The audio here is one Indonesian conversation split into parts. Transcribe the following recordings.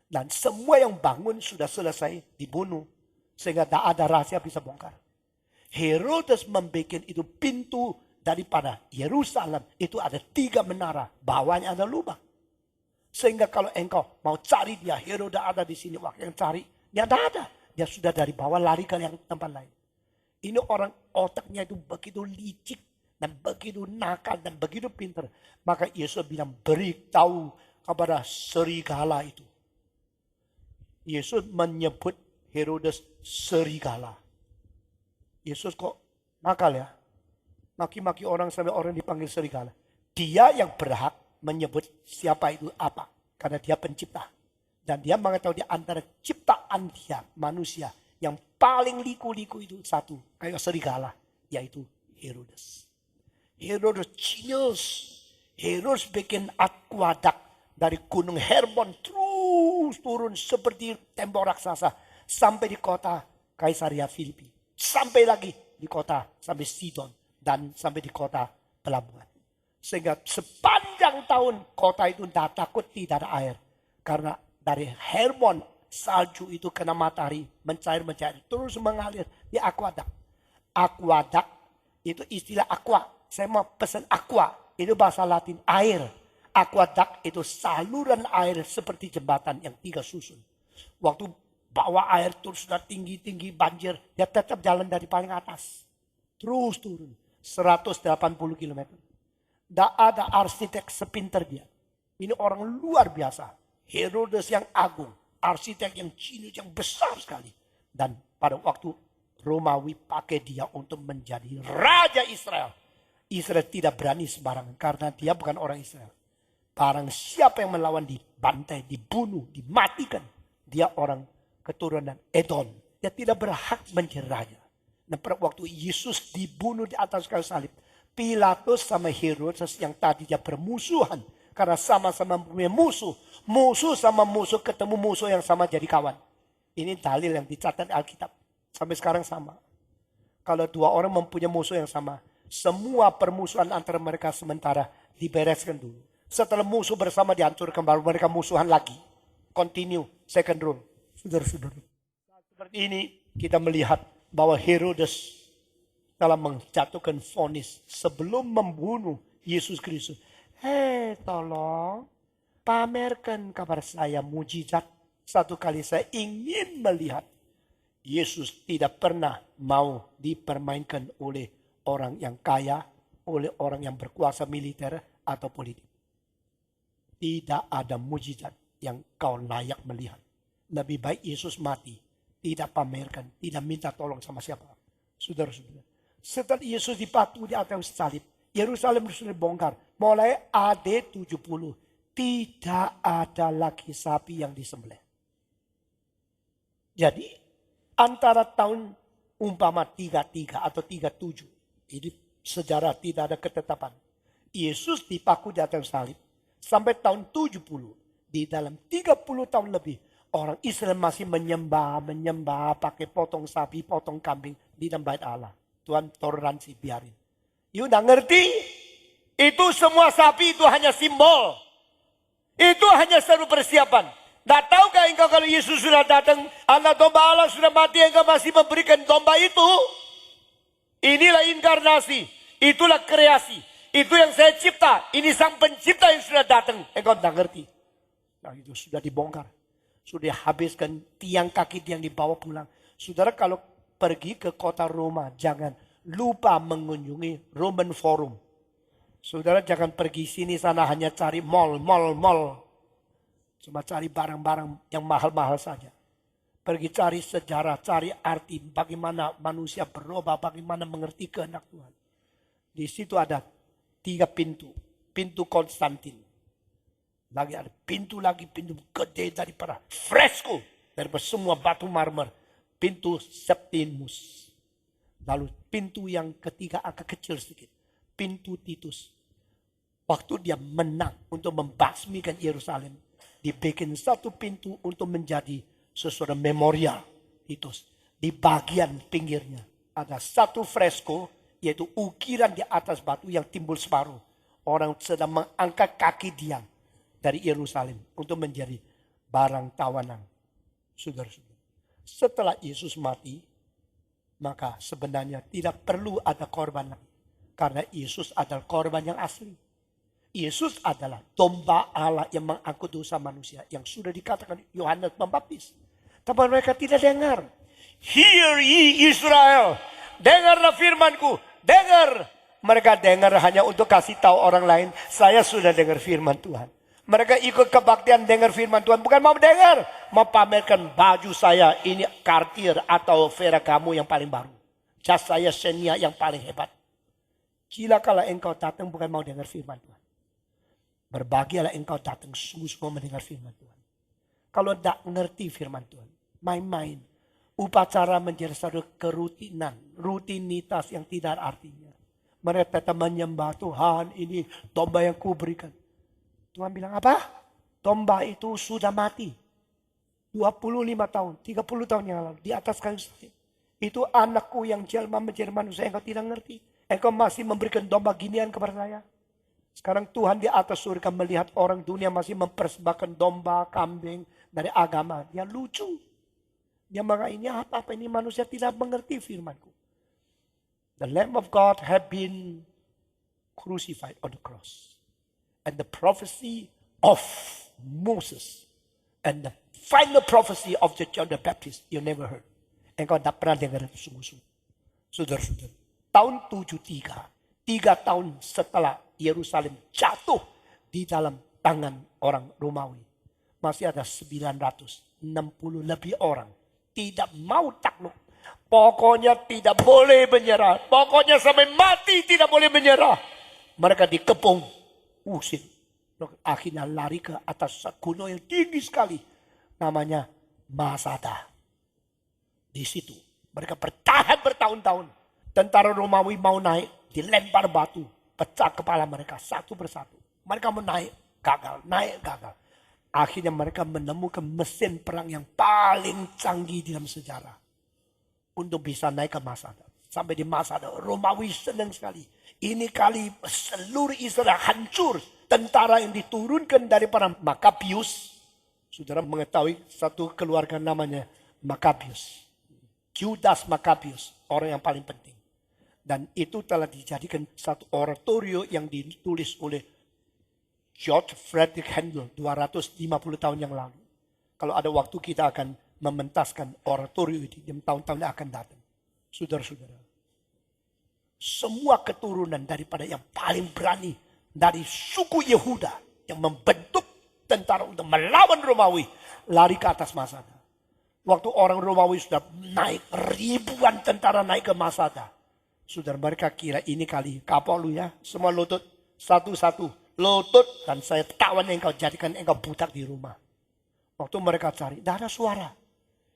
Dan semua yang bangun sudah selesai dibunuh. Sehingga tidak ada rahasia bisa bongkar. Herodes membuat itu pintu daripada Yerusalem. Itu ada 3 menara. Bawahnya ada lubang. Sehingga kalau engkau mau cari dia. Herodes ada di sini. Waktu yang cari. Dia tidak ada. Dia sudah dari bawah lari ke yang tempat lain. Ini orang otaknya itu begitu licik. Dan begitu nakal. Dan begitu pintar. Maka Yesus bilang beritahu kepada serigala itu. Yesus menyebut Herodes serigala. Yesus kok nakal ya? Maki-maki orang sampai orang dipanggil serigala. Dia yang berhak menyebut siapa itu apa. Karena dia pencipta. Dan dia mengetahui di antara ciptaan dia, manusia. Yang paling liku-liku itu satu. Kayak serigala. Yaitu Herodes. Herodes genius. Herodes bikin aqueduct dari gunung Hermon terus turun seperti tembok raksasa. Sampai di kota Kaisaria Filipi. Sampai lagi di kota sampai Sidon. Dan sampai di kota pelabuhan. Sehingga sepanjang tahun kota itu tidak takut tidak ada air. Karena dari Hermon salju itu kena matahari. Mencair-mencair. Terus mengalir di aqueduct. Aqueduct itu istilah aqua. Saya mau pesan aqua. Itu bahasa Latin air. Aqueduct itu saluran air seperti jembatan yang 3 susun. Waktu bawa air terus sudah tinggi-tinggi banjir. Dia tetap jalan dari paling atas. Terus turun. 180 km. Tidak ada arsitek sepinter dia. Ini orang luar biasa. Herodes yang agung. Arsitek yang genius yang besar sekali. Dan pada waktu Romawi pakai dia untuk menjadi Raja Israel. Israel tidak berani sembarangan. Karena dia bukan orang Israel. Barang siapa yang melawan dibantai, dibunuh, dimatikan. Dia orang keturunan Edom. Dia tidak berhak menjadi raja. Dan pada waktu Yesus dibunuh di atas kayu salib. Pilatus sama Herodes yang tadinya bermusuhan. Karena sama-sama punya musuh. Musuh sama musuh ketemu musuh yang sama jadi kawan. Ini dalil yang dicatat Alkitab. Sampai sekarang sama. Kalau 2 orang mempunyai musuh yang sama. Semua permusuhan antara mereka sementara dibereskan dulu. Setelah musuh bersama dihancurkan baru mereka musuhan lagi. Continue, second rule. Saudara-saudara. Seperti ini kita melihat bahwa Herodes telah menjatuhkan vonis sebelum membunuh Yesus Kristus. Tolong pamerkan kabar saya mujizat. Satu kali saya ingin melihat Yesus tidak pernah mau dipermainkan oleh orang yang kaya, oleh orang yang berkuasa militer atau politik. Tidak ada mujizat yang kau layak melihat. Lebih baik Yesus mati. Tidak pamerkan. Tidak minta tolong sama siapa. Saudara-saudara. Setelah Yesus dipatung di atas salib. Yerusalem sudah bongkar. Mulai AD 70. Tidak ada lagi sapi yang disembelih. Jadi antara tahun umpama 33 atau 37. Ini sejarah tidak ada ketetapan. Yesus dipaku di atas salib. Sampai tahun 70. Di dalam 30 tahun lebih. Orang Israel masih menyembah pakai potong sapi, potong kambing di dalam bait Allah. Tuhan toleransi, biarin. You udah ngerti? Itu semua sapi itu hanya simbol. Itu hanya seru persiapan. Tidak tahukah engkau kalau Yesus sudah datang, anak domba Allah sudah mati, engkau masih memberikan domba itu? Inilah inkarnasi. Itulah kreasi. Itu yang saya cipta. Ini sang pencipta yang sudah datang. Engkau tidak ngerti. Nah itu sudah dibongkar. Sudah habiskan tiang kaki yang dibawa pulang. Saudara kalau pergi ke kota Roma. Jangan lupa mengunjungi Roman Forum. Saudara jangan pergi sini sana hanya cari mall. Cuma cari barang-barang yang mahal-mahal saja. Pergi cari sejarah, cari arti. Bagaimana manusia berubah, bagaimana mengerti kehendak Tuhan. Di situ ada 3 pintu. Pintu Konstantin. Lagi ada pintu gede daripada fresko. Daripada semua batu marmer. Pintu Septimus. Lalu pintu yang ketiga agak kecil sedikit. Pintu Titus. Waktu dia menang untuk membasmikan Yerusalem. Dibikin satu pintu untuk menjadi sesuatu memorial. Titus. Di bagian pinggirnya. Ada satu fresko. Yaitu ukiran di atas batu yang timbul separuh. Orang sedang mengangkat kaki dia dari Yerusalem untuk menjadi barang tawanan. Saudara-saudara, setelah Yesus mati, maka sebenarnya tidak perlu ada korban lagi. Karena Yesus adalah korban yang asli. Yesus adalah domba Allah yang mengangkut dosa manusia. Yang sudah dikatakan Yohanes Pembaptis. Tapi mereka tidak dengar. Hear ye Israel. Dengarlah firmanku. Dengar. Mereka dengar hanya untuk kasih tahu orang lain. Saya sudah dengar firman Tuhan. Mereka ikut kebaktian dengar firman Tuhan. Bukan mau dengar. Mau pamerkan baju saya. Ini Cartier atau Ferragamo yang paling baru. Jas saya Xenia yang paling hebat. Cilakalah engkau datang bukan mau dengar firman Tuhan. Berbahagialah engkau datang sungguh-sungguh mendengar firman Tuhan. Kalau tidak ngerti firman Tuhan. Main-main. Upacara menjadi satu kerutinan. Rutinitas yang tidak ada artinya. Mereka tetap menyembah Tuhan. Ini domba yang kuberikan. Tuhan bilang apa? Domba itu sudah mati. 25 tahun. 30 tahun yang lalu. Di atas kayu salib. Itu anakku yang jelma menjadi manusia. Engkau tidak ngerti. Engkau masih memberikan domba ginian kepada saya. Sekarang Tuhan di atas surga melihat orang dunia masih mempersembahkan domba, kambing dari agama. Dia lucu. Dia marah, ini apa-apa, ini manusia tidak mengerti firmanku. The Lamb of God have been crucified on the cross. And the prophecy of Moses. And the final prophecy of John the Baptist. You never heard. Engkau tidak pernah dengar sungguh-sungguh. Saudara-saudara. Tahun 73, 3 tahun setelah Yerusalem jatuh di dalam tangan orang Romawi. Masih ada 960 lebih orang. Tidak mau takluk. Pokoknya tidak boleh menyerah. Pokoknya sampai mati tidak boleh menyerah. Mereka dikepung. Usir. Akhirnya lari ke atas gunung yang tinggi sekali. Namanya Masada. Di situ. Mereka bertahan bertahun-tahun. Tentara Romawi mau naik, dilempar batu, pecah kepala mereka satu persatu. Mereka mau naik, gagal, naik, gagal. Akhirnya mereka menemukan mesin perang yang paling canggih dalam sejarah. Untuk bisa naik ke Masada. Sampai di Masada, Romawi senang sekali. Ini kali seluruh Israel hancur. Tentara yang diturunkan dari para Makabius. Saudara mengetahui satu keluarga namanya Makabius. Judas Makabius, orang yang paling penting. Dan itu telah dijadikan satu oratorio yang ditulis oleh George Frederick Handel 250 tahun yang lalu. Kalau ada waktu kita akan mementaskan oratorio itu di tahun-tahun yang akan datang. Saudara-saudara. Semua keturunan daripada yang paling berani dari suku Yehuda yang membentuk tentara untuk melawan Romawi lari ke atas Masada. Waktu orang Romawi sudah naik ribuan tentara naik ke Masada. Saudara mereka kira ini kali kapal lu ya. Semua lutut. Satu-satu. Lutut. Dan saya tawan engkau jadikan engkau butak di rumah. Waktu mereka cari. Tidak ada suara.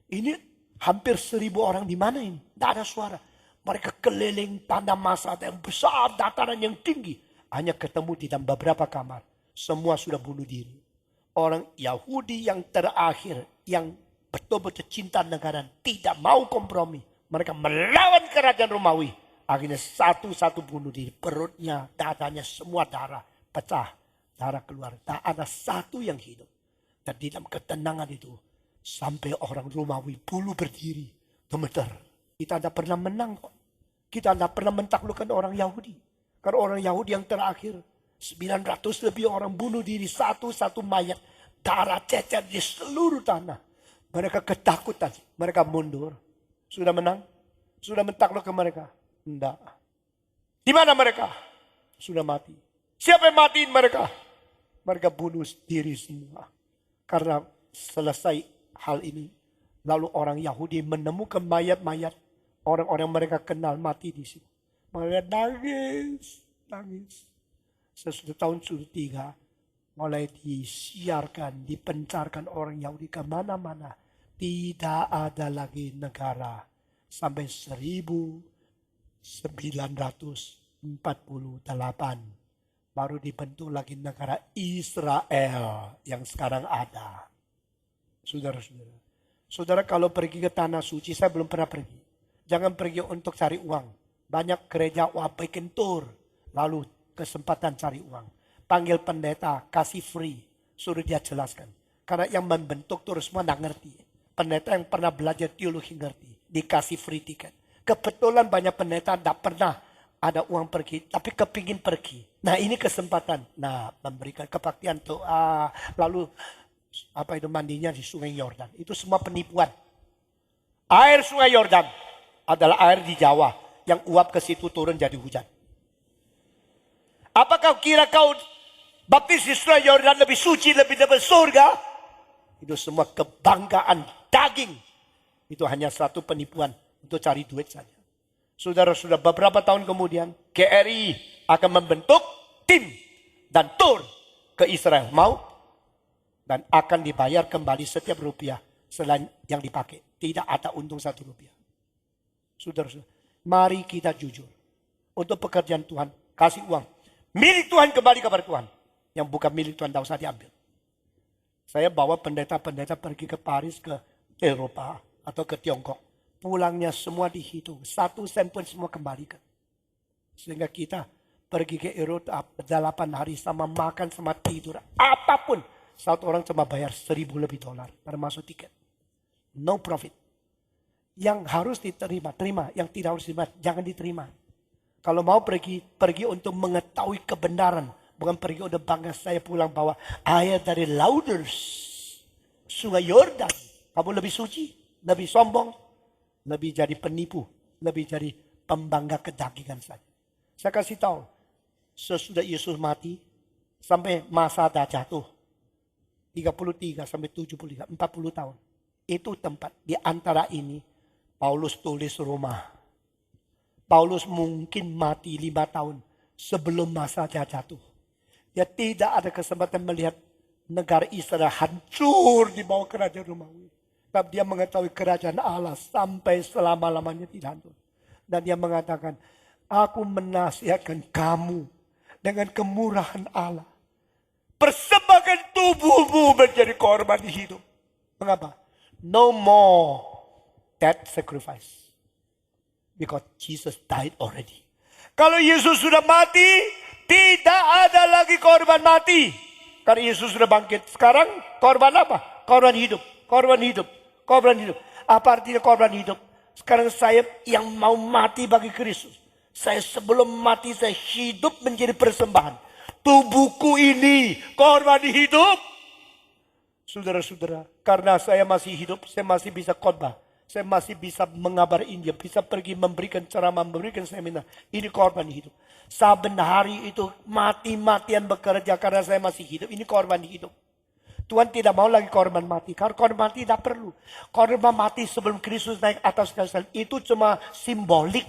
Ini hampir 1000 orang di mana ini. Tidak ada suara. Mereka keliling tanda Masada yang besar. Dataran yang tinggi. Hanya ketemu di dalam beberapa kamar. Semua sudah bunuh diri. Orang Yahudi yang terakhir. Yang betul-betul cinta negara. Tidak mau kompromi. Mereka melawan kerajaan Romawi. Akhirnya satu-satu bunuh diri. Perutnya, dadanya, semua darah. Pecah. Darah keluar. Tak ada satu yang hidup. Dan di dalam ketenangan itu. Sampai orang Romawi bulu berdiri. Gemeter. Kita tidak pernah menang kok. Kita tidak pernah mentaklukkan orang Yahudi. Karena orang Yahudi yang terakhir. 900 lebih orang bunuh diri. Satu-satu mayat. Darah cecer di seluruh tanah. Mereka ketakutan. Mereka mundur. Sudah menang? Sudah mentaklukkan mereka? Tidak. Di mana mereka? Sudah mati. Siapa yang matiin mereka? Mereka bunuh diri semua. Karena selesai hal ini. Lalu orang Yahudi menemukan mayat-mayat. Orang-orang mereka kenal mati di situ. Mereka nangis. Nangis. Sesudah tahun 3. Mulai disiarkan, dipencarkan orang Yahudi ke mana-mana. Tidak ada lagi negara. Sampai 1948 baru dibentuk lagi negara Israel yang sekarang ada. Saudara-saudara. Saudara kalau pergi ke tanah suci, saya belum pernah pergi. Jangan pergi untuk cari uang. Banyak gereja bikin tour. Lalu kesempatan cari uang. Panggil pendeta, kasih free. Suruh dia jelaskan. Karena yang membentuk terus semua nggak ngerti. Pendeta yang pernah belajar teologi ngerti. Dikasih free ticket. Kebetulan banyak pendeta tidak pernah ada uang pergi. Tapi kepingin pergi. Nah ini kesempatan. Nah memberikan kebaktian doa. Lalu mandinya di sungai Yordan. Itu semua penipuan. Air sungai Yordan adalah air di Jawa. Yang uap ke situ turun jadi hujan. Apakah kira kau baptis di sungai Yordan lebih suci, lebih dapat surga? Itu semua kebanggaan daging. Itu hanya satu penipuan untuk cari duit saja. Saudara-saudara, beberapa tahun kemudian GRI akan membentuk tim dan tur ke Israel. Mau? Dan akan dibayar kembali setiap rupiah selain yang dipakai. Tidak ada untung 1 rupiah. Saudara-saudara, mari kita jujur. Untuk pekerjaan Tuhan, kasih uang. Milik Tuhan kembali kepada Tuhan. Yang bukan milik Tuhan tidak usah diambil. Saya bawa pendeta-pendeta pergi ke Paris, ke Eropa, atau ke Tiongkok. Pulangnya semua dihitung. 1 sen pun semua kembalikan. Sehingga kita pergi ke Eropa 8 hari sama makan, sama tidur. Apapun. Satu orang cuma bayar $1,000 lebih termasuk tiket. No profit. Yang harus diterima, terima. Yang tidak harus diterima, jangan diterima. Kalau mau pergi untuk mengetahui kebenaran. Bukan pergi udah bangga saya pulang bawa air dari Lauders. Sungai Yordan. Kamu lebih suci, lebih sombong, lebih jadi penipu, lebih jadi pembangga kedagingan saja. Saya kasih tahu, sesudah Yesus mati, sampai masa dah jatuh, 33 sampai 73, 40 tahun. Itu tempat di antara ini, Paulus tulis Roma. Paulus mungkin mati 5 tahun sebelum masa dia jatuh. Dia tidak ada kesempatan melihat negara Israel hancur di bawah kerajaan Romawi. Tapi dia mengetahui kerajaan Allah sampai selama-lamanya tidak hancur. Dan dia mengatakan, aku menasihatkan kamu dengan kemurahan Allah. Persembahkan tubuhmu menjadi korban hidup. Mengapa? No more that sacrifice. Because Jesus died already. Kalau Yesus sudah mati, tidak ada lagi korban mati. Karena Yesus sudah bangkit. Sekarang korban apa? Korban hidup. Korban hidup. Korban hidup. Apa artinya korban hidup? Sekarang saya yang mau mati bagi Kristus. Saya sebelum mati saya hidup menjadi persembahan. Tubuhku ini korban hidup. Saudara-saudara, karena saya masih hidup, saya masih bisa khotbah. Saya masih bisa mengabari Injil, bisa pergi memberikan ceramah, memberikan seminar. Ini korban hidup. Saben hari itu mati-matian bekerja karena saya masih hidup. Ini korban hidup. Tuhan tidak mau lagi korban mati. Karena korban mati tidak perlu. Korban mati sebelum Kristus naik atas kayu itu cuma simbolik.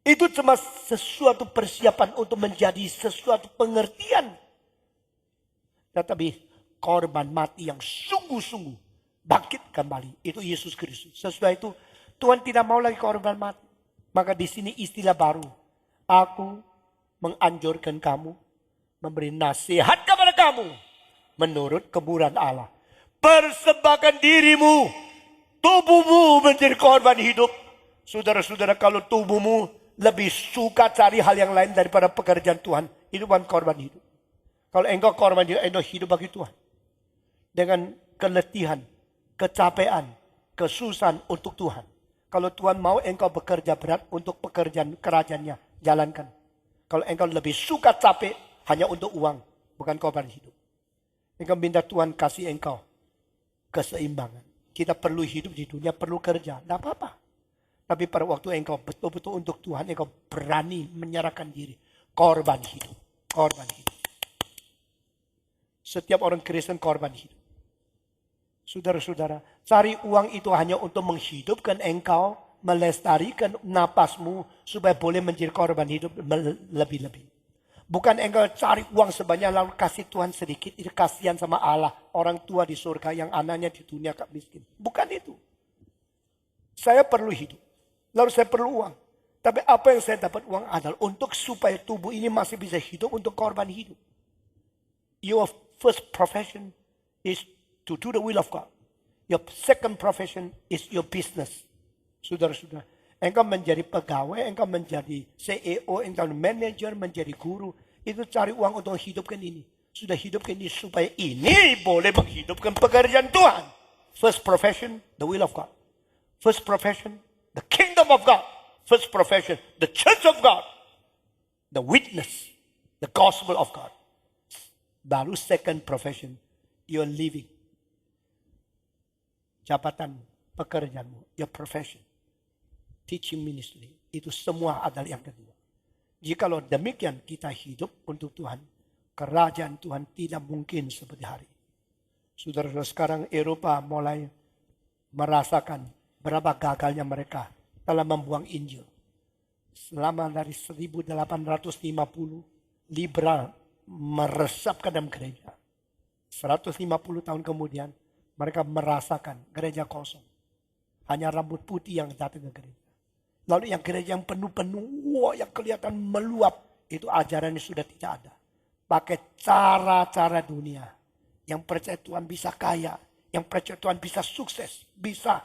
Itu cuma sesuatu persiapan untuk menjadi sesuatu pengertian. Tetapi korban mati yang sungguh-sungguh bangkit kembali. Itu Yesus Kristus. Sesudah itu Tuhan tidak mau lagi korban mati. Maka di sini istilah baru. Aku menganjurkan kamu. Memberi nasihat kepada kamu. Menurut kemurahan Allah. Persembahkan dirimu. Tubuhmu menjadi korban hidup. Saudara-saudara, kalau tubuhmu lebih suka cari hal yang lain daripada pekerjaan Tuhan. Itu bukan korban hidup. Kalau engkau korban hidup, engkau hidup bagi Tuhan. Dengan keletihan, kecapean, kesusahan untuk Tuhan. Kalau Tuhan mau engkau bekerja berat untuk pekerjaan kerajaannya, jalankan. Kalau engkau lebih suka capek hanya untuk uang, bukan korban hidup. Engkau minta Tuhan kasih engkau keseimbangan. Kita perlu hidup di dunia, perlu kerja, tidak apa-apa. Tapi pada waktu engkau betul-betul untuk Tuhan, engkau berani menyerahkan diri. Korban hidup, korban hidup. Setiap orang Kristen korban hidup. Saudara-saudara, cari uang itu hanya untuk menghidupkan engkau, melestarikan napasmu, supaya boleh menjadi korban hidup lebih-lebih. Bukan engkau cari uang sebanyak lalu kasih Tuhan sedikit, itu kasihan sama Allah. Orang tua di surga yang anaknya di dunia miskin. Bukan itu. Saya perlu hidup, lalu saya perlu uang. Tapi apa yang saya dapat uang adalah untuk supaya tubuh ini masih bisa hidup untuk korban hidup. Your first profession is to do the will of God. Your second profession is your business. Saudara-saudara, engkau menjadi pegawai, engkau menjadi CEO, engkau manager, menjadi guru. Itu cari uang untuk hidupkan ini. sudah hidupkan ini supaya ini boleh menghidupkan pekerjaan Tuhan. First profession, the will of God. First profession, the kingdom of God. First profession, the church of God. The witness, the gospel of God. Baru second profession, your living. Jabatan, pekerjaanmu, your profession. Teaching ministry, itu semua adalah yang kedua. Jikalau demikian kita hidup untuk Tuhan, kerajaan Tuhan tidak mungkin seperti hari. Saudara-saudara, sekarang Eropa mulai merasakan berapa gagalnya mereka dalam membuang Injil. Selama dari 1850, liberal meresap ke dalam gereja. 150 tahun kemudian, mereka merasakan gereja kosong. Hanya rambut putih yang datang ke gereja. Lalu yang gereja yang penuh-penuh, yang kelihatan meluap, itu ajarannya sudah tidak ada. Pakai cara-cara dunia. Yang percaya Tuhan bisa kaya. Yang percaya Tuhan bisa sukses. Bisa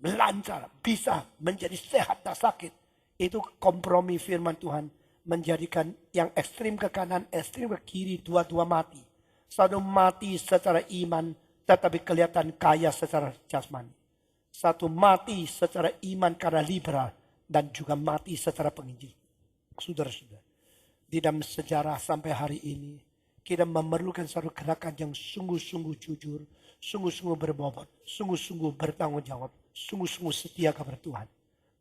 lancar. Bisa menjadi sehat dan sakit. Itu kompromi firman Tuhan. Menjadikan yang ekstrim ke kanan, ekstrim ke kiri, dua-dua mati. Satu mati secara iman, tetapi kelihatan kaya secara jasmani. Satu mati secara iman karena liberal. Dan juga mati secara penginjil. Saudara-saudara, di dalam sejarah sampai hari ini, kita memerlukan satu gerakan yang sungguh-sungguh jujur, sungguh-sungguh berbobot, sungguh-sungguh bertanggung jawab, sungguh-sungguh setia kepada Tuhan.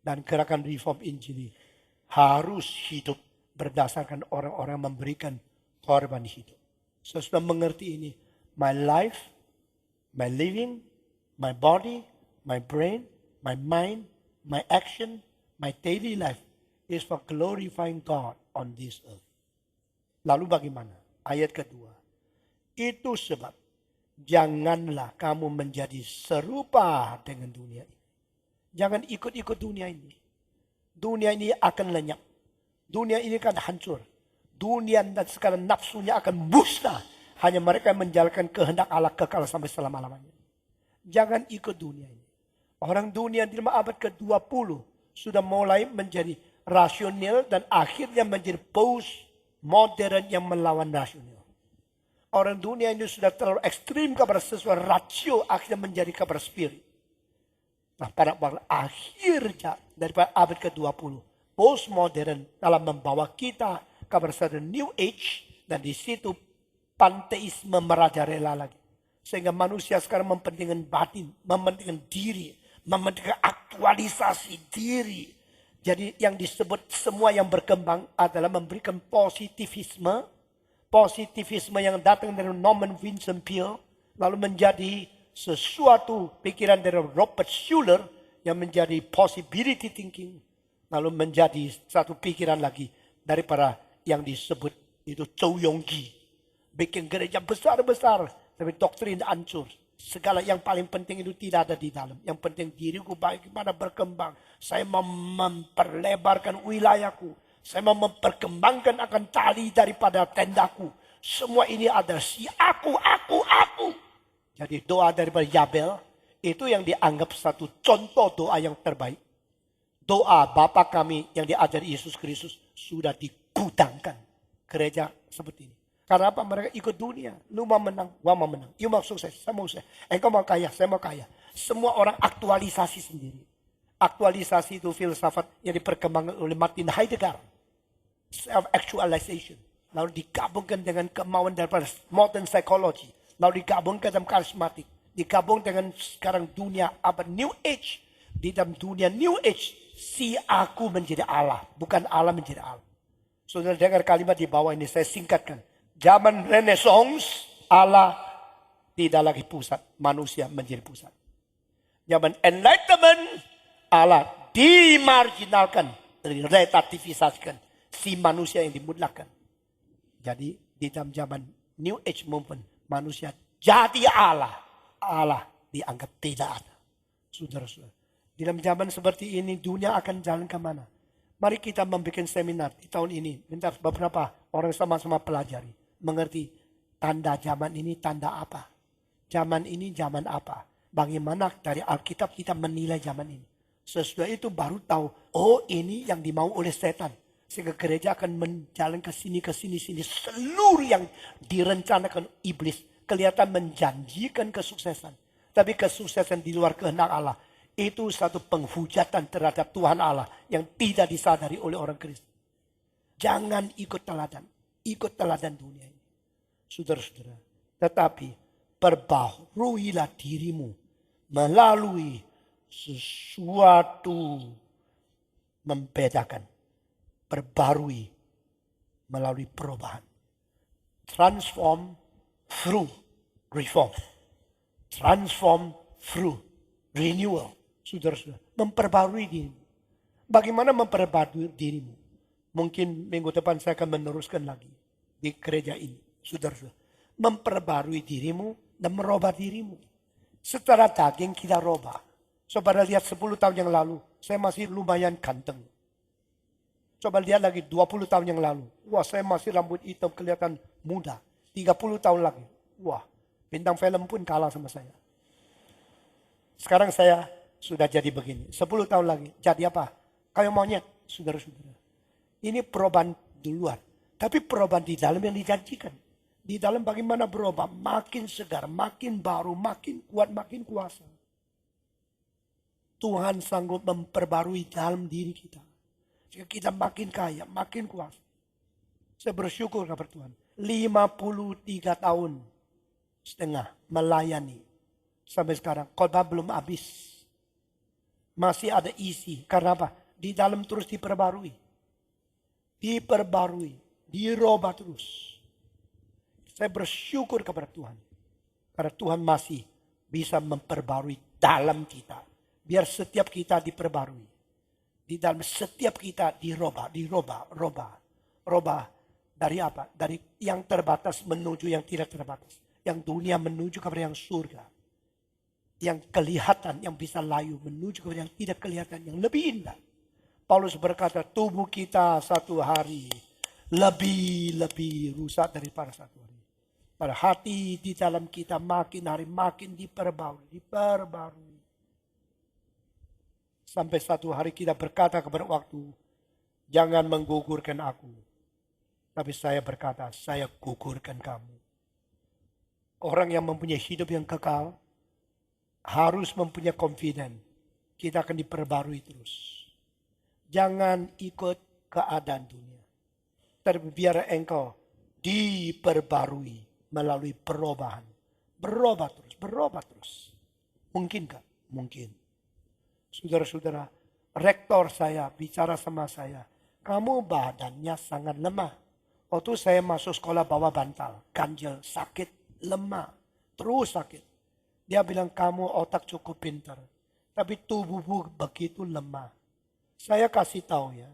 Dan gerakan reform Injili harus hidup berdasarkan orang-orang memberikan korban hidup. Saya sudah mengerti ini. My life, my living, my body, my brain, my mind, my action, my daily life is for glorifying God on this earth. Lalu bagaimana? Ayat kedua. Itu sebab janganlah kamu menjadi serupa dengan dunia ini. Jangan ikut-ikut dunia ini. Dunia ini akan lenyap. Dunia ini akan hancur. Dunia dan segala nafsunya akan musnah. Hanya mereka yang menjalankan kehendak Allah kekal sampai selama-lamanya. Jangan ikut dunia ini. Orang dunia di abad ke-20 sudah mulai menjadi rasional dan akhirnya menjadi post-modern yang melawan rasional. Orang dunia ini sudah terlalu ekstrim kepada sesuatu rasio, akhirnya menjadi kepada spirit. Nah, pada akhirnya daripada abad ke-20, post-modern dalam membawa kita kepada satu new age, dan di situ panteisme merajalela lagi. Sehingga manusia sekarang mementingkan batin, mementingkan diri, mementingkan aktualisasi diri. Jadi yang disebut semua yang berkembang adalah memberikan positivisme. Positivisme yang datang dari Norman Vincent Peale. Lalu menjadi sesuatu pikiran dari Robert Schuller yang menjadi possibility thinking. Lalu menjadi satu pikiran lagi daripada yang disebut itu Zhou Yonggi. Bikin gereja besar-besar tapi doktrin hancur. Segala yang paling penting itu tidak ada di dalam. Yang penting diriku bagaimana berkembang. Saya mau memperlebarkan wilayahku. Saya mau memperkembangkan akan tali daripada tendaku. Semua ini adalah si aku. Jadi doa daripada Yabel itu yang dianggap satu contoh doa yang terbaik. Doa Bapa kami yang diajari Yesus Kristus sudah digudangkan gereja seperti ini. Karena apa? Mereka ikut dunia. Lu mau menang, gua mau menang. You mau sukses, saya mau sukses. Engkau mau kaya, saya mau kaya. Semua orang aktualisasi sendiri. Aktualisasi itu filsafat yang diperkembangkan oleh Martin Heidegger. Self-actualization. Lalu digabungkan dengan kemauan daripada modern psychology. Lalu digabungkan dengan karismatik. Digabung dengan sekarang dunia abad New Age. Di dalam dunia New Age, si aku menjadi Allah. Bukan Allah menjadi Allah. Saudara dengar kalimat di bawah ini, saya singkatkan. Zaman Renaissance, Allah tidak lagi pusat, manusia menjadi pusat. Zaman Enlightenment, Allah dimarginalkan, relativisasikan, si manusia yang dimutlakkan. Jadi di dalam zaman New Age movement, manusia jadi Allah. Allah dianggap tidak ada. Saudara-saudara, di dalam zaman seperti ini, dunia akan jalan kemana? Mari kita membuat seminar di tahun ini. Minta beberapa orang sama-sama pelajari. Mengerti tanda zaman ini tanda apa. Zaman ini zaman apa. Bagaimana dari Alkitab kita menilai zaman ini. Sesudah itu baru tahu. Oh ini yang dimau oleh setan. Sehingga gereja akan menjalan ke sini, sini. Seluruh yang direncanakan iblis kelihatan menjanjikan kesuksesan. Tapi kesuksesan di luar kehendak Allah. Itu satu penghujatan terhadap Tuhan Allah yang tidak disadari oleh orang Kristen. Jangan ikut teladan dunia ini. Saudara-saudara, tetapi perbaharuilah dirimu melalui sesuatu membedakan. Perbarui melalui perubahan. Transform through reform. Transform through renewal. Saudara-saudara, memperbarui dirimu. Bagaimana memperbarui dirimu? Mungkin minggu depan saya akan meneruskan lagi di gereja ini. Saudara-saudara, memperbarui dirimu dan merubah dirimu. Secara daging kita robah. Saudara lihat 10 tahun yang lalu, saya masih lumayan ganteng. Coba lihat lagi 20 tahun yang lalu. Wah, saya masih rambut hitam kelihatan muda. 30 tahun lagi. Wah, bintang film pun kalah sama saya. Sekarang saya sudah jadi begini. 10 tahun lagi. Jadi apa? Kayak monyet, saudara-saudara. Ini perubahan di luar. Tapi perubahan di dalam yang dijanjikan. Di dalam bagaimana berubah. Makin segar, makin baru, makin kuat, makin kuasa. Tuhan sanggup memperbarui dalam diri kita. Jika kita makin kaya, makin kuasa. Saya bersyukur kepada Tuhan. 53 tahun setengah melayani. Sampai sekarang khotbah belum habis. Masih ada isi. Karena apa? Di dalam terus diperbarui. Diperbarui. Dirubah terus. Saya bersyukur kepada Tuhan. Karena Tuhan masih bisa memperbarui dalam kita. Biar setiap kita diperbarui. Di dalam setiap kita dirubah. Robah dari apa? Dari yang terbatas menuju yang tidak terbatas. Yang dunia menuju kepada yang surga. Yang kelihatan, yang bisa layu menuju kepada yang tidak kelihatan, yang lebih indah. Paulus berkata, tubuh kita satu hari lebih rusak daripada satu hari. Pada hati di dalam kita makin hari makin diperbarui. Sampai satu hari kita berkata kepada waktu, jangan menggugurkan aku. Tapi saya berkata, saya gugurkan kamu. Orang yang mempunyai hidup yang kekal, harus mempunyai confidence. Kita akan diperbarui terus. Jangan ikut keadaan dunia. Tapi biar engkau diperbarui melalui perubahan. Berubah terus. Mungkinkah? Mungkin. Saudara-saudara, rektor saya bicara sama saya. Kamu badannya sangat lemah. Waktu saya masuk sekolah bawa bantal. Ganjel, sakit, lemah. Terus sakit. Dia bilang kamu otak cukup pintar. Tapi tubuhmu begitu lemah. Saya kasih tahu ya.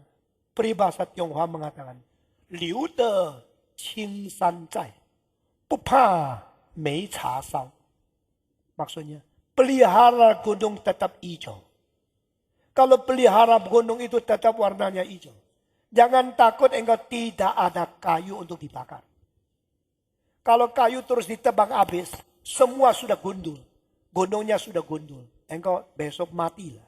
Peribahasa Tionghoa mengatakan. Liu de qing san zai. Bu pa mei cha sao. Maksudnya, pelihara gunung tetap hijau. Kalau pelihara gunung itu tetap warnanya hijau. Jangan takut engkau tidak ada kayu untuk dibakar. Kalau kayu terus ditebang habis, semua sudah gundul. Gunungnya sudah gundul. Engkau besok matilah.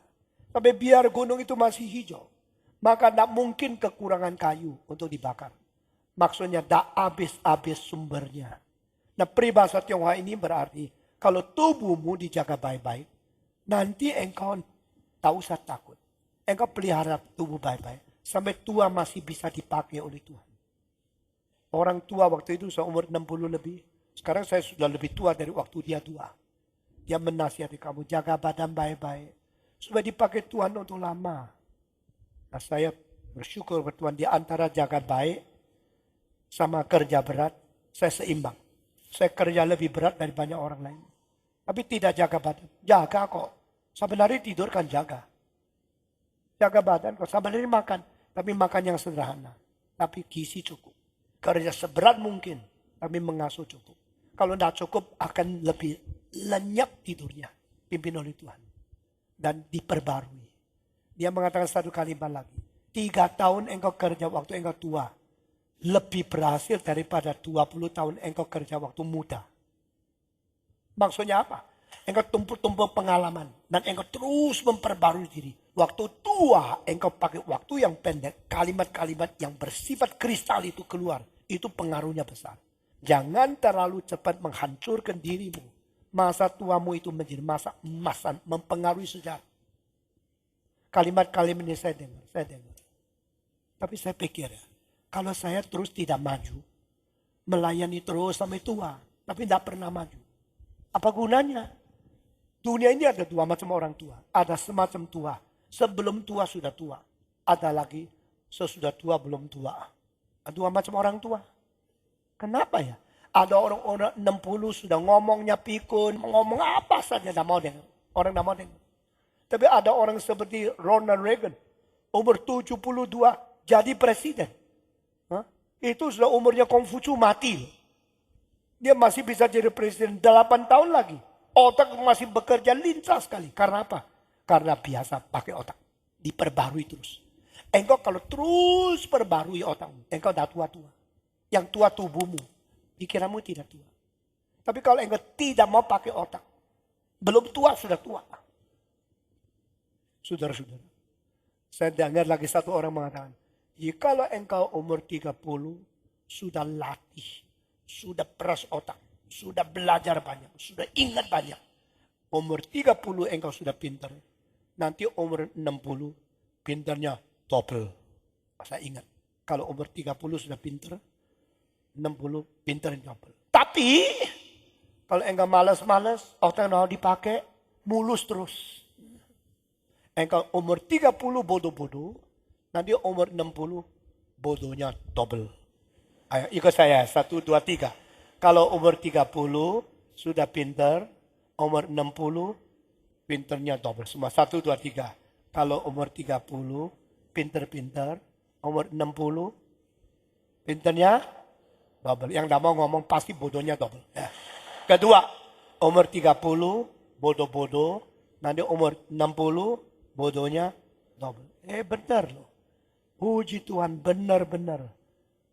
Tapi biar gunung itu masih hijau. Maka tidak mungkin kekurangan kayu untuk dibakar. Maksudnya tidak habis-habis sumbernya. Nah peribahasa Tionghoa ini berarti, kalau tubuhmu dijaga baik-baik, nanti engkau tak usah takut. Engkau pelihara tubuh baik-baik. Sampai tua masih bisa dipakai oleh Tuhan. Orang tua waktu itu seumur 60 lebih. Sekarang saya sudah lebih tua dari waktu dia tua. Dia menasihati kamu jaga badan baik-baik. Supaya dipakai Tuhan untuk lama. Nah saya bersyukur kepada Tuhan. Di antara jaga baik sama kerja berat. Saya seimbang. Saya kerja lebih berat dari banyak orang lain. Tapi tidak jaga badan. Jaga kok. Sampai hari tidur kan jaga. Jaga badan kok. Sampai hari makan. Tapi makan yang sederhana. Tapi gizi cukup. Kerja seberat mungkin. Tapi mengasuh cukup. Kalau tidak cukup akan lebih lenyap tidurnya. Pimpin oleh Tuhan. Dan diperbarui. Dia mengatakan satu kalimat lagi. 3 tahun engkau kerja waktu engkau tua. Lebih berhasil daripada 20 tahun engkau kerja waktu muda. Maksudnya apa? engkau tumpuk-tumpuk pengalaman. Dan engkau terus memperbarui diri. Waktu tua, engkau pakai waktu yang pendek. Kalimat-kalimat yang bersifat kristal itu keluar. Itu pengaruhnya besar. Jangan terlalu cepat menghancurkan dirimu. Masa tuamu itu menjadi masa emasan. Mempengaruhi sejarah. Kalimat-kalimat ini saya dengar. Tapi saya pikir ya. Kalau saya terus tidak maju. Melayani terus sampai tua. Tapi tidak pernah maju. Apa gunanya? Dunia ini ada dua macam orang tua. Ada semacam tua. Sebelum tua sudah tua. Ada lagi sesudah tua belum tua. Ada dua macam orang tua. Kenapa ya? Ada orang-orang 60 sudah ngomongnya pikun. Ngomong apa saja tidak mau dengar. Orang tidak mau dengar. Tapi ada orang seperti Ronald Reagan. Umur 72 jadi presiden. Itu sudah umurnya Kongfucu mati. Dia masih bisa jadi presiden 8 tahun lagi. Otak masih bekerja lincah sekali. Karena apa? Karena biasa pakai otak. Diperbarui terus. Engkau kalau terus perbarui otakmu. Engkau dah tua-tua. Yang tua tubuhmu. Pikiranmu tidak tua. Tapi kalau engkau tidak mau pakai otak. Belum tua sudah tua. Saudara-saudara. Saya dengar lagi satu orang mengatakan. Jikalau engkau umur 30, sudah latih, sudah peras otak, sudah belajar banyak, sudah ingat banyak. Umur 30 engkau sudah pintar. Nanti umur 60, pintarnya double. Saya ingat, kalau umur 30 sudah pintar, 60 pintarnya double. Tapi, kalau engkau malas-malas, otak mau dipakai, mulus terus. Engkau umur 30 bodoh-bodoh, nanti umur 60 bodohnya double. Ayo ikut saya. 1, 2, 3. Kalau umur 30 sudah pintar. Umur 60 pintarnya double. Semua 1, 2, 3. Kalau umur 30 pintar-pintar. Umur 60 pintarnya double. Yang tidak mau ngomong pasti bodohnya double. Ya. Kedua. Umur 30 bodoh-bodoh. Nanti umur 60 bodohnya double. Benar loh. Puji Tuhan benar-benar.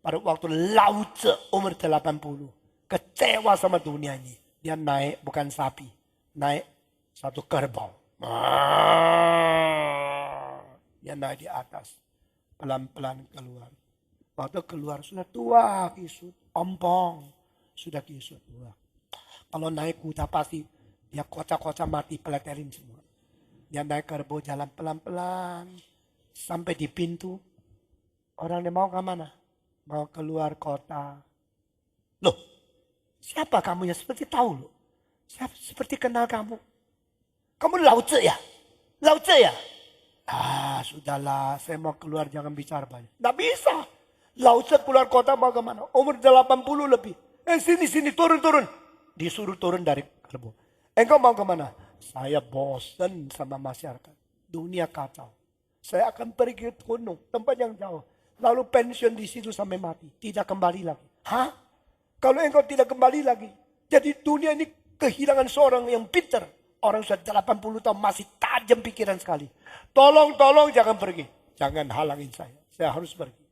Pada waktu Lao Tse umur 80. Kecewa sama dunia ini. Dia naik bukan sapi. Naik satu kerbau. Dia naik di atas. Pelan-pelan keluar. Waktu keluar sudah tua kisut. Ompong. Sudah kisut. Kalau naik kuda pasti dia kocak-kocak mati peleterin semua. Dia naik kerbau jalan pelan-pelan. Sampai di pintu. Orang dia mau ke mana? Mau keluar kota. Loh, siapa kamu ya? Seperti tahu loh. Seperti kenal kamu. Kamu Lao Tse ya? Lao Tse ya? Sudahlah, saya mau keluar jangan bicara banyak. Nggak bisa. Lao Tse keluar kota mau ke mana? Umur 80 lebih. Sini, turun. Disuruh turun dari kerbau. Engkau mau ke mana? Saya bosan sama masyarakat. Dunia kacau. Saya akan pergi ke gunung, tempat yang jauh. Lalu pensiun di situ sampai mati. Tidak kembali lagi. Hah? Kalau engkau tidak kembali lagi. Jadi dunia ini kehilangan seorang yang pintar. Orang sudah 80 tahun masih tajam pikiran sekali. Tolong jangan pergi. Jangan halangin saya. Saya harus pergi.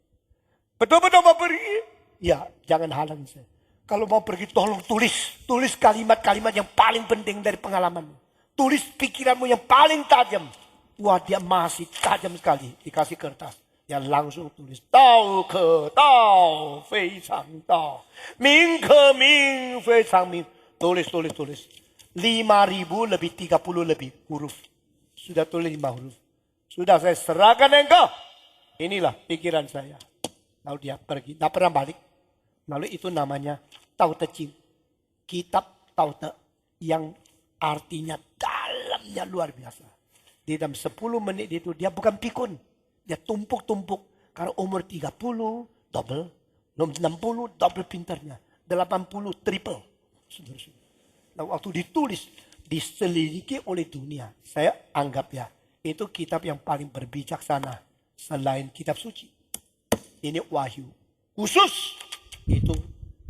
Betul-betul mau pergi? Ya, jangan halangin saya. Kalau mau pergi tolong tulis. Tulis kalimat-kalimat yang paling penting dari pengalamanmu. Tulis pikiranmu yang paling tajam. Wah dia masih tajam sekali. Dikasih kertas. Ya langsung tulis. Tao ke tao. Fei chang tao. Ming ke ming. Fei chang ming. Tulis. 5.000 lebih 30 lebih huruf. Sudah tulis 5 huruf. Sudah saya serahkan engkau. Inilah pikiran saya. Lalu dia pergi. Tidak pernah balik. Lalu itu namanya Tao Te Ching. Kitab Tao Te. Yang artinya dalamnya luar biasa. Di dalam 10 menit itu dia bukan pikun. Dia tumpuk-tumpuk. Karena umur 30 double. Umur 60 double pintarnya. 80 triple. Nah, waktu ditulis. Diselidiki oleh dunia. Saya anggap ya. Itu kitab yang paling berbijaksana. Selain kitab suci. Ini wahyu. Khusus. Itu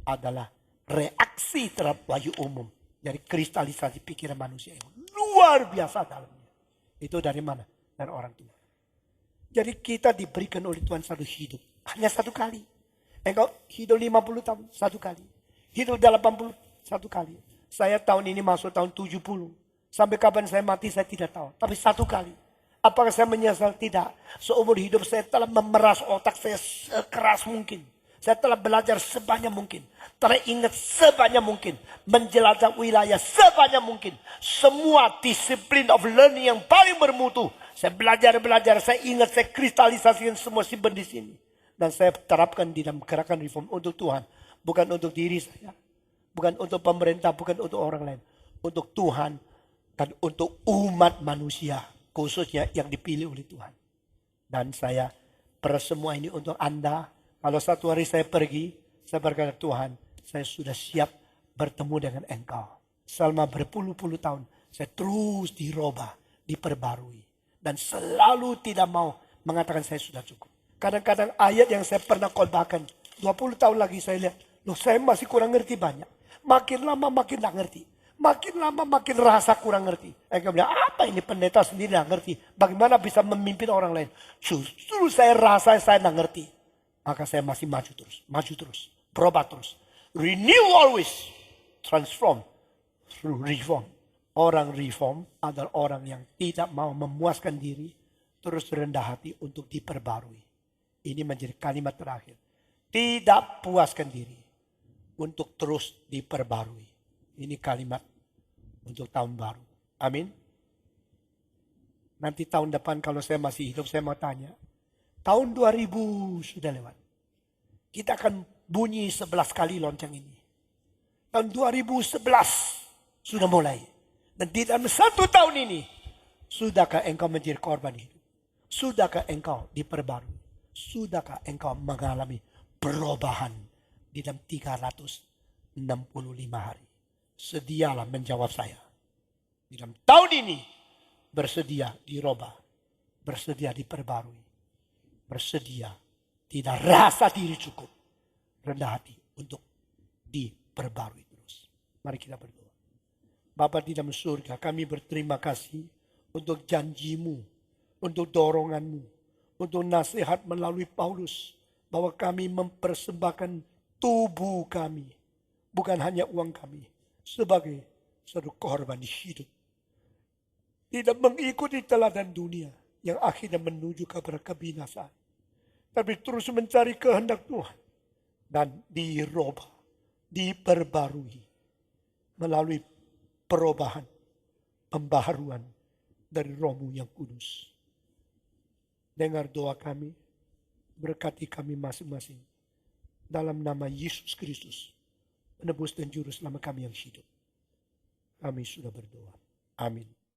adalah reaksi terhadap wahyu umum. Dari kristalisasi pikiran manusia yang luar biasa dalamnya. Itu dari mana? Dari orang tua. Jadi kita diberikan oleh Tuhan satu hidup. Hanya satu kali. Engkau hidup 50 tahun, satu kali. Hidup 80, satu kali. Saya tahun ini masuk tahun 70. Sampai kapan saya mati saya tidak tahu. Tapi satu kali. Apakah saya menyesal? Tidak. Seumur hidup saya telah memeras otak saya sekeras mungkin. Saya telah belajar sebanyak mungkin. Teringat sebanyak mungkin. Menjelajah wilayah sebanyak mungkin. Semua disiplin of learning yang paling bermutu. Saya belajar. Saya ingat, saya kristalisasikan semua simpan di sini. Dan saya terapkan di dalam gerakan reform untuk Tuhan. Bukan untuk diri saya. Bukan untuk pemerintah, bukan untuk orang lain. Untuk Tuhan dan untuk umat manusia. Khususnya yang dipilih oleh Tuhan. Dan saya semua ini untuk Anda. Kalau satu hari saya pergi, saya berkata, Tuhan, saya sudah siap bertemu dengan Engkau. Selama berpuluh-puluh tahun, saya terus dirubah, diperbarui. Dan selalu tidak mau mengatakan saya sudah cukup. Kadang-kadang ayat yang saya pernah khotbahkan, 20 tahun lagi saya lihat, loh saya masih kurang ngerti banyak. Makin lama makin tak ngerti. Makin lama makin rasa kurang ngerti. Engkau bilang, apa ini pendeta sendiri tak ngerti. Bagaimana bisa memimpin orang lain. Justru saya rasa saya tak ngerti. Maka saya masih maju terus. Berubah terus. Renew always. Transform through reform. Orang reform adalah orang yang tidak mau memuaskan diri. Terus rendah hati untuk diperbarui. Ini menjadi kalimat terakhir. Tidak puaskan diri. Untuk terus diperbarui. Ini kalimat untuk tahun baru. Amin. Nanti tahun depan kalau saya masih hidup, saya mau tanya. Tahun 2000 sudah lewat. Kita akan bunyi 11 kali lonceng ini. Tahun 2011 sudah mulai. Dan di dalam 1 tahun ini, sudahkah engkau menjadi korban hidup? Sudahkah engkau diperbarui? Sudahkah engkau mengalami perubahan di dalam 365 hari? Sedialah menjawab saya. Di dalam tahun ini bersedia dirubah, bersedia diperbarui, bersedia tidak rasa diri cukup, rendah hati untuk diperbarui terus. Mari kita berdoa. Bapa di dalam surga, kami berterima kasih untuk janjimu, untuk doronganmu, untuk nasihat melalui Paulus, bahwa kami mempersembahkan tubuh kami, bukan hanya uang kami, sebagai satu korban hidup. Tidak mengikuti teladan dunia yang akhirnya menuju kepada kebinasaan. Tapi terus mencari kehendak Tuhan. Dan dirubah, diperbarui melalui perubahan, pembaharuan dari Roh-Mu yang kudus. Dengar doa kami, berkati kami masing-masing. Dalam nama Yesus Kristus, penebus dan juru selamat kami yang hidup. Kami sudah berdoa. Amin.